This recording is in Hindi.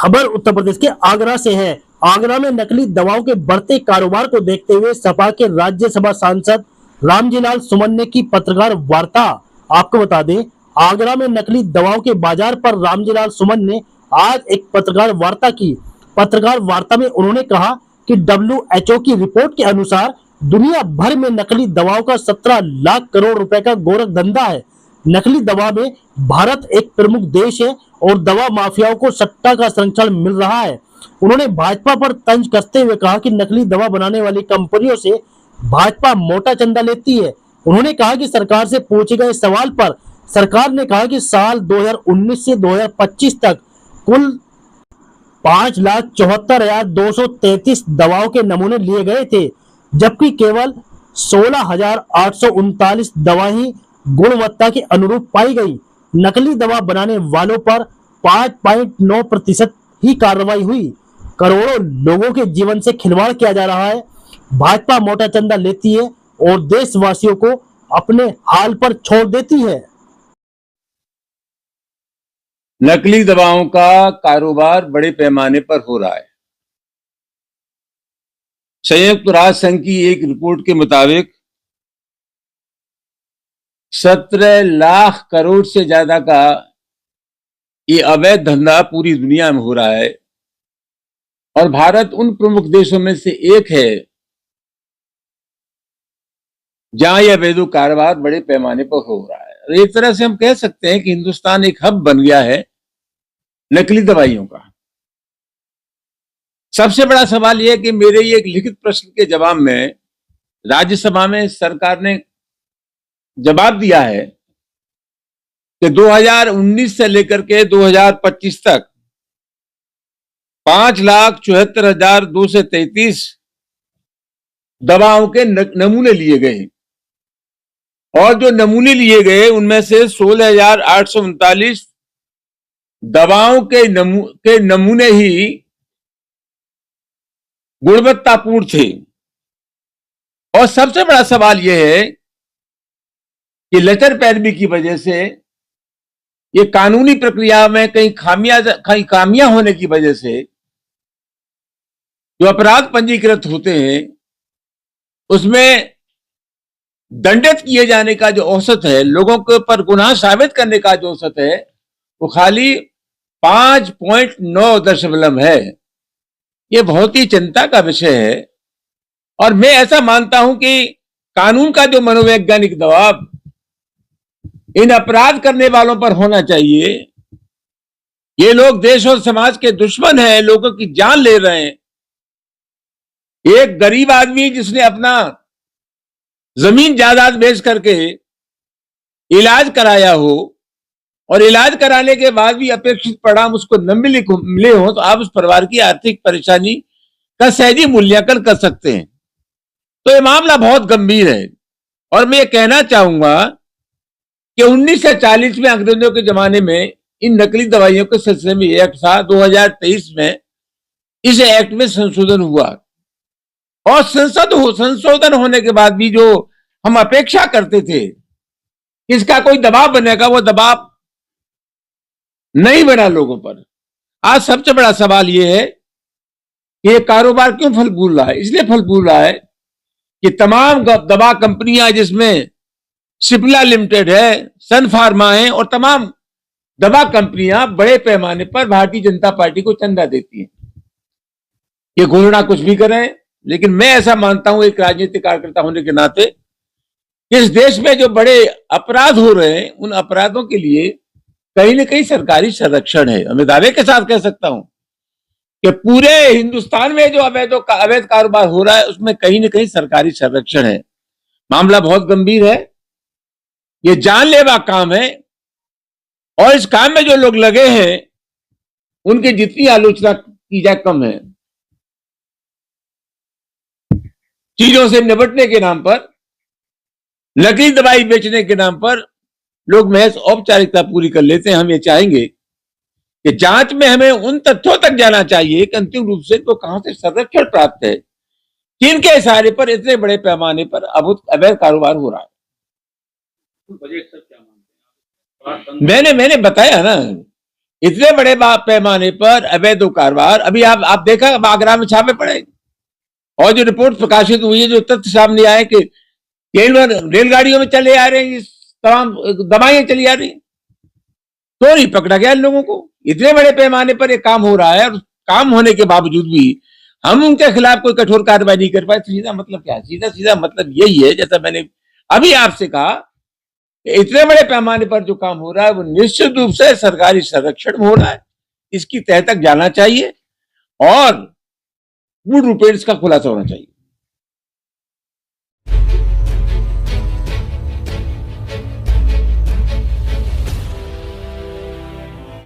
खबर उत्तर प्रदेश के आगरा से है। आगरा में नकली दवाओं के बढ़ते कारोबार को देखते हुए सपा के राज्यसभा सांसद रामजीलाल सुमन ने की पत्रकार वार्ता। आपको बता दें, आगरा में नकली दवाओं के बाजार पर रामजीलाल सुमन ने आज एक पत्रकार वार्ता की। पत्रकार वार्ता में उन्होंने कहा कि WHO की रिपोर्ट के अनुसार दुनिया भर में नकली दवाओं का 17 लाख करोड़ रुपए का गोरख धंधा है। नकली दवा में भारत एक प्रमुख देश है और दवा माफियाओं को सट्टा का संरक्षण मिल रहा है। उन्होंने भाजपा पर तंज कसते हुए कहा कि नकली दवा बनाने वाली कंपनियों से भाजपा मोटा चंदा लेती है। उन्होंने कहा कि सरकार से पूछे गए सवाल पर सरकार ने कहा कि साल 2019 से 2025 तक कुल 5,74,233 दवाओं के नमूने लिए गए थे, जबकि केवल 16,839 दवा ही गुणवत्ता के अनुरूप पाई गई। नकली दवा बनाने वालों पर 5.9% ही कार्रवाई हुई। करोड़ों लोगों के जीवन से खिलवाड़ किया जा रहा है। भाजपा मोटा चंदा लेती है और देशवासियों को अपने हाल पर छोड़ देती है। नकली दवाओं का कारोबार बड़े पैमाने पर हो रहा है। संयुक्त राष्ट्र संघ की एक रिपोर्ट के मुताबिक 17 लाख करोड़ से ज्यादा का ये अवैध धंधा पूरी दुनिया में हो रहा है और भारत उन प्रमुख देशों में से एक है जहां यह अवैध कारोबार बड़े पैमाने पर हो रहा है। एक तरह से हम कह सकते हैं कि हिंदुस्तान एक हब बन गया है नकली दवाइयों का। सबसे बड़ा सवाल यह है कि मेरे ये एक लिखित प्रश्न के जवाब में राज्यसभा में सरकार ने जवाब दिया है कि 2019 से लेकर के 2025 तक 5,74,233 दवाओं के नमूने लिए गए और जो नमूने लिए गए उनमें से 16,839 दवाओं के नमूने ही गुणवत्तापूर्ण थे। और सबसे बड़ा सवाल यह है कि लचर पैरवी की वजह से, ये कानूनी प्रक्रिया में कहीं खामियां होने की वजह से जो अपराध पंजीकृत होते हैं उसमें दंडित किए जाने का जो औसत है, लोगों के ऊपर गुनाह साबित करने का जो औसत है, वो खाली 5.9 है। ये बहुत ही चिंता का विषय है और मैं ऐसा मानता हूं कि कानून का जो मनोवैज्ञानिक दबाव इन अपराध करने वालों पर होना चाहिए। ये लोग देश और समाज के दुश्मन हैं, लोगों की जान ले रहे हैं। एक गरीब आदमी जिसने अपना जमीन जायदाद बेच करके इलाज कराया हो और इलाज कराने के बाद भी अपेक्षित परिणाम उसको न मिले हो, तो आप उस परिवार की आर्थिक परेशानी का सहजी मूल्यांकन कर सकते हैं। तो ये मामला बहुत गंभीर है और मैं ये कहना चाहूंगा कि 1940 में अंग्रेजों के जमाने में इन नकली दवाइयों के सिलसिले में एक्ट था। 2023 में इस एक्ट में संशोधन हुआ और संशोधन होने के बाद भी जो हम अपेक्षा करते थे इसका कोई दबाव बनेगा, वो दबाव नहीं बना लोगों पर। आज सबसे बड़ा सवाल यह है कि ये कारोबार क्यों फल फूल रहा है। इसलिए फल फूल रहा है कि तमाम दवा कंपनियां, जिसमें सिप्ला लिमिटेड है, सन फार्मा है और तमाम दवा कंपनियां बड़े पैमाने पर भारतीय जनता पार्टी को चंदा देती हैं। ये घोषणा कुछ भी करें, लेकिन मैं ऐसा मानता हूं एक राजनीतिक कार्यकर्ता होने के नाते, इस देश में जो बड़े अपराध हो रहे हैं उन अपराधों के लिए कहीं ना कहीं सरकारी संरक्षण है। मैं दावे के साथ कह सकता हूं कि पूरे हिंदुस्तान में जो अवैध कारोबार हो रहा है उसमें कहीं ना कहीं सरकारी संरक्षण है। मामला बहुत गंभीर है, ये जानलेवा काम है और इस काम में जो लोग लगे हैं उनकी जितनी आलोचना की जाए कम है। चीजों से निपटने के नाम पर, नकली दवाई बेचने के नाम पर लोग महज औपचारिकता पूरी कर लेते हैं। हम ये चाहेंगे कि जांच में हमें उन तथ्यों तक जाना चाहिए कि अंतिम रूप से इनको कहां से संरक्षण प्राप्त है, किनके इशारे पर इतने बड़े पैमाने पर अवैध कारोबार हो रहा है। मैंने बताया ना इतने बड़े पैमाने पर अवैध कारोबार, अभी आप देखा आगरा में छापे पड़े और जो रिपोर्ट प्रकाशित हुई है, जो तथ्य सामने आए कि रेलगाड़ियों में चले आ रहे हैं तमाम दवाइयां चली आ रही, तो नहीं पकड़ा गया इन लोगों को। इतने बड़े पैमाने पर एक काम हो रहा है और काम होने के बावजूद भी हम उनके खिलाफ कोई कठोर कार्रवाई नहीं कर पाए। सीधा मतलब क्या है? सीधा मतलब यही है, जैसा मैंने अभी आपसे कहा, इतने बड़े पैमाने पर जो काम हो रहा है वो निश्चित रूप से सरकारी संरक्षण में हो रहा है। इसकी तह तक जाना चाहिए और पूर्ण रूपेण इसका खुलासा होना चाहिए।